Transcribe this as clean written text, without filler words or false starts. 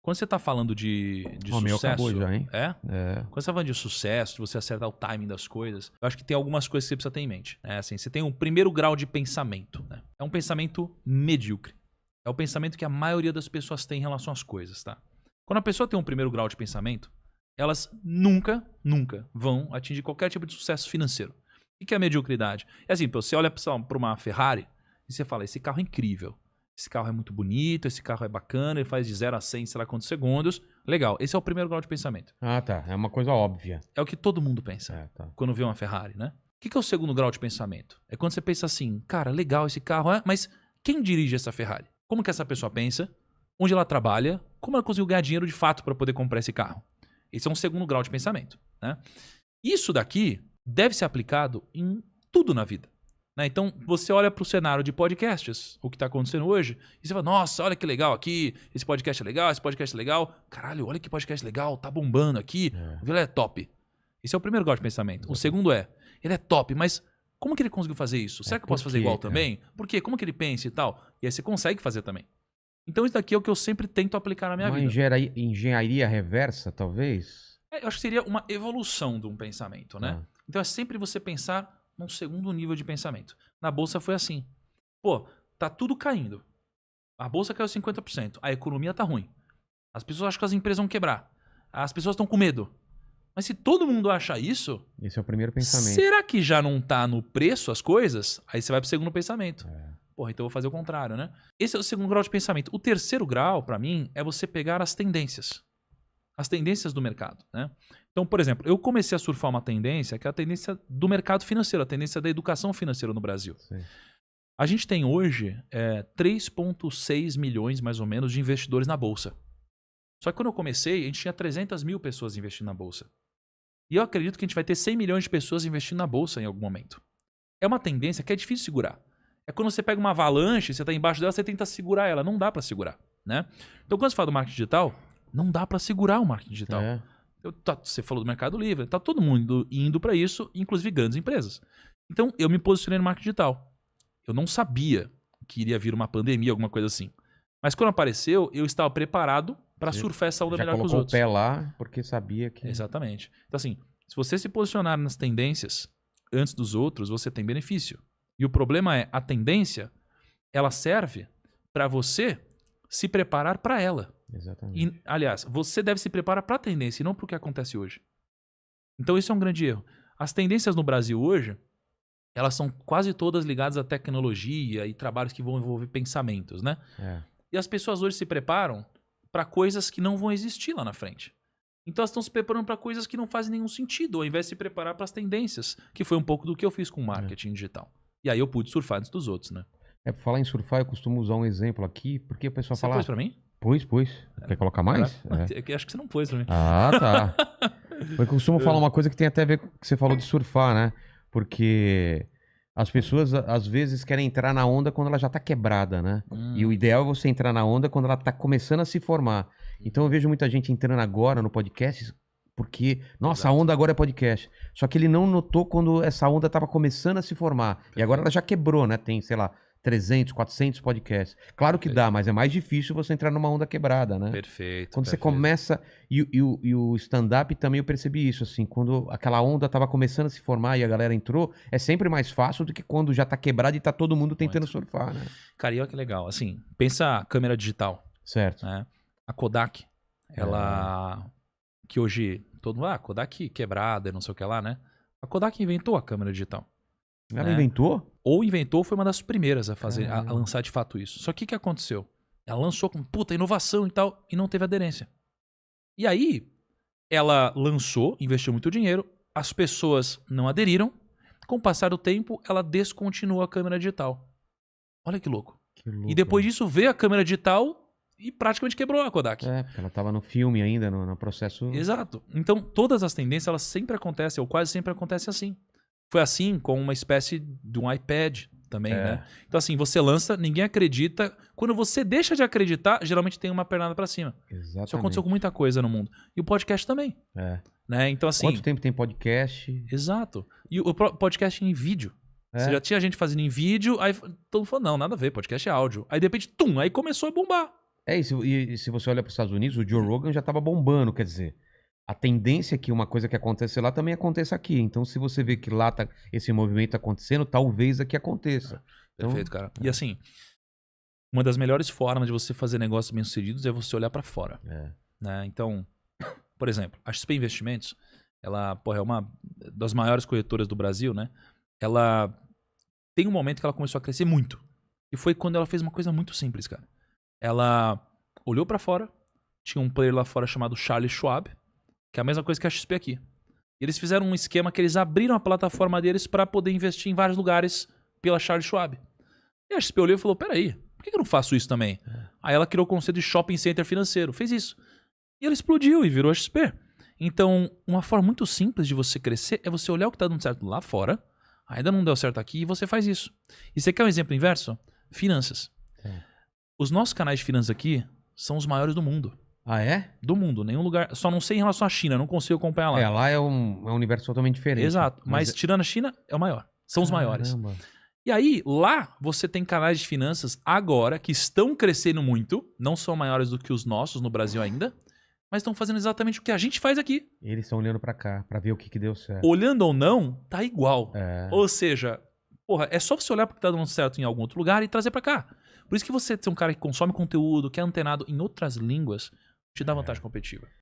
quando você tá falando de O meu sucesso... acabou já, hein? É? É. Quando você tá falando de sucesso, de você acertar o timing das coisas, eu acho que tem algumas coisas que você precisa ter em mente. Né? Assim, você tem um primeiro grau de pensamento. Né? É um pensamento medíocre. É o pensamento que a maioria das pessoas tem em relação às coisas, tá? Quando a pessoa tem um primeiro grau de pensamento, elas nunca vão atingir qualquer tipo de sucesso financeiro. O que é a mediocridade? É assim, você olha para uma Ferrari e você fala, esse carro é incrível. Esse carro é muito bonito, esse carro é bacana, ele faz de 0 a 100 sei lá quantos segundos. Legal, esse é o primeiro grau de pensamento. Ah, tá. É uma coisa óbvia. É o que todo mundo pensa Tá. quando vê uma Ferrari, né? O que é o segundo grau de pensamento? É quando você pensa assim, cara, legal esse carro, mas quem dirige essa Ferrari? Como que essa pessoa pensa? Onde ela trabalha? Como ela conseguiu ganhar dinheiro de fato para poder comprar esse carro? Esse é um segundo grau de pensamento, né? Isso daqui deve ser aplicado em tudo na vida. Né? Então, você olha para o cenário de podcasts, o que está acontecendo hoje, e você fala, nossa, olha que legal aqui, esse podcast é legal, esse podcast é legal. Caralho, olha que podcast legal, tá bombando aqui, o Vilela é top. Esse é o primeiro grau de pensamento. O segundo é, ele é top, mas como que ele conseguiu fazer isso? Será que eu posso fazer igual também? Por quê? Como que ele pensa e tal? E aí você consegue fazer também. Então, isso daqui é o que eu sempre tento aplicar na minha vida. Engenharia reversa, talvez? Eu acho que seria uma evolução de um pensamento, né? Então, é sempre você pensar num segundo nível de pensamento. Na bolsa foi assim. Pô, tá tudo caindo. A bolsa caiu 50%. A economia tá ruim. As pessoas acham que as empresas vão quebrar. As pessoas estão com medo. Mas se todo mundo acha isso... Esse é o primeiro pensamento. Será que já não tá no preço as coisas? Aí você vai pro segundo pensamento. Porra, então eu vou fazer o contrário, né? Esse é o segundo grau de pensamento. O terceiro grau, pra mim, é você pegar as tendências. As tendências do mercado, né? Então, por exemplo, eu comecei a surfar uma tendência que é a tendência do mercado financeiro, a tendência da educação financeira no Brasil. Sim. A gente tem hoje 3,6 milhões, mais ou menos, de investidores na Bolsa. Só que quando eu comecei, a gente tinha 300 mil pessoas investindo na Bolsa. E eu acredito que a gente vai ter 100 milhões de pessoas investindo na Bolsa em algum momento. É uma tendência que é difícil segurar. É quando você pega uma avalanche, você está embaixo dela, você tenta segurar ela. Não dá para segurar, né? Então, quando você fala do marketing digital, não dá para segurar o marketing digital. Você falou do Mercado Livre, tá todo mundo indo para isso, inclusive grandes empresas. Então, eu me posicionei no marketing digital. Eu não sabia que iria vir uma pandemia, alguma coisa assim. Mas quando apareceu, eu estava preparado para surfar essa onda melhor que os outros. Já colocou o pé lá porque sabia que... Exatamente. Então, assim, se você se posicionar nas tendências antes dos outros, você tem benefício. E o problema é, a tendência, ela serve para você se preparar para ela. Exatamente. E, aliás, você deve se preparar para a tendência e não para o que acontece hoje. Então, isso é um grande erro. As tendências no Brasil hoje, elas são quase todas ligadas à tecnologia e trabalhos que vão envolver pensamentos, né? E as pessoas hoje se preparam para coisas que não vão existir lá na frente. Então elas estão se preparando para coisas que não fazem nenhum sentido, ao invés de se preparar para as tendências, que foi um pouco do que eu fiz com o marketing digital. E aí eu pude surfar antes dos outros, né? Pra falar em surfar, eu costumo usar um exemplo aqui, porque o pessoal fala... Você pôs pra mim? Pôs. Quer colocar mais? Acho que você não pôs pra mim. Ah, tá. Eu costumo falar uma coisa que tem até a ver com o que você falou de surfar, né? Porque as pessoas, às vezes, querem entrar na onda quando ela já tá quebrada, né? E o ideal é você entrar na onda quando ela tá começando a se formar. Então eu vejo muita gente entrando agora no podcast porque, nossa, a onda agora é podcast. Só que ele não notou quando essa onda estava começando a se formar. Perfeito. E agora ela já quebrou, né? Tem, sei lá, 300, 400 podcasts. Claro que dá, mas é mais difícil você entrar numa onda quebrada, né? Perfeito. Quando você começa... E o stand-up também eu percebi isso, assim. Quando aquela onda estava começando a se formar e a galera entrou, é sempre mais fácil do que quando já tá quebrado e tá todo mundo tentando surfar, né? Cara, e olha que legal. Assim, pensa a câmera digital. Certo. Né? A Kodak, ela... Que hoje... Kodak quebrada, não sei o que lá, né? A Kodak inventou a câmera digital. Ela inventou? Ou inventou, foi uma das primeiras a fazer, a lançar de fato isso. Só que o que aconteceu? Ela lançou com puta inovação e tal, e não teve aderência. E aí, ela lançou, investiu muito dinheiro, as pessoas não aderiram, com o passar do tempo, ela descontinuou a câmera digital. Olha que louco. E depois disso veio a câmera digital e praticamente quebrou a Kodak. Porque ela tava no filme ainda, no processo... Exato. Então, todas as tendências, elas sempre acontecem, ou quase sempre acontecem assim. Foi assim com uma espécie de um iPad também, né? Então assim, você lança, ninguém acredita. Quando você deixa de acreditar, geralmente tem uma pernada pra cima. Exatamente. Isso aconteceu com muita coisa no mundo. E o podcast também. Né? Então assim... Quanto tempo tem podcast? Exato. E o podcast em vídeo. Você já tinha gente fazendo em vídeo, aí todo mundo falou, não, nada a ver, podcast é áudio. Aí de repente, aí começou a bombar. E se você olha para os Estados Unidos, o Joe Rogan já tava bombando, quer dizer, a tendência é que uma coisa que acontece lá também aconteça aqui. Então, se você vê que lá tá esse movimento acontecendo, talvez aqui aconteça. Então, Perfeito, cara. E assim, uma das melhores formas de você fazer negócios bem-sucedidos é você olhar pra fora. Né? Então, por exemplo, a XP Investimentos, ela, porra, é uma das maiores corretoras do Brasil, né? Ela tem um momento que ela começou a crescer muito. E foi quando ela fez uma coisa muito simples, cara. Ela olhou pra fora, tinha um player lá fora chamado Charles Schwab, que é a mesma coisa que a XP aqui. E eles fizeram um esquema que eles abriram a plataforma deles para poder investir em vários lugares pela Charles Schwab. E a XP olhou e falou, peraí, por que eu não faço isso também? Aí ela criou o conceito de shopping center financeiro, fez isso. E ela explodiu e virou a XP. Então, uma forma muito simples de você crescer é você olhar o que está dando certo lá fora, ainda não deu certo aqui, e você faz isso. E você quer um exemplo inverso? Finanças. Os nossos canais de finanças aqui são os maiores do mundo. Ah, é? Do mundo, nenhum lugar. Só não sei em relação à China, não consigo acompanhar lá. Lá é um universo totalmente diferente. Exato, mas tirando a China, é o maior. São os maiores. E aí, lá, você tem canais de finanças agora que estão crescendo muito, não são maiores do que os nossos no Brasil ainda, mas estão fazendo exatamente o que a gente faz aqui. Eles estão olhando pra cá, pra ver o que deu certo. Olhando ou não, tá igual. Ou seja, porra, é só você olhar porque tá dando certo em algum outro lugar e trazer pra cá. Por isso que você ser um cara que consome conteúdo, que é antenado em outras línguas, te dá vantagem competitiva.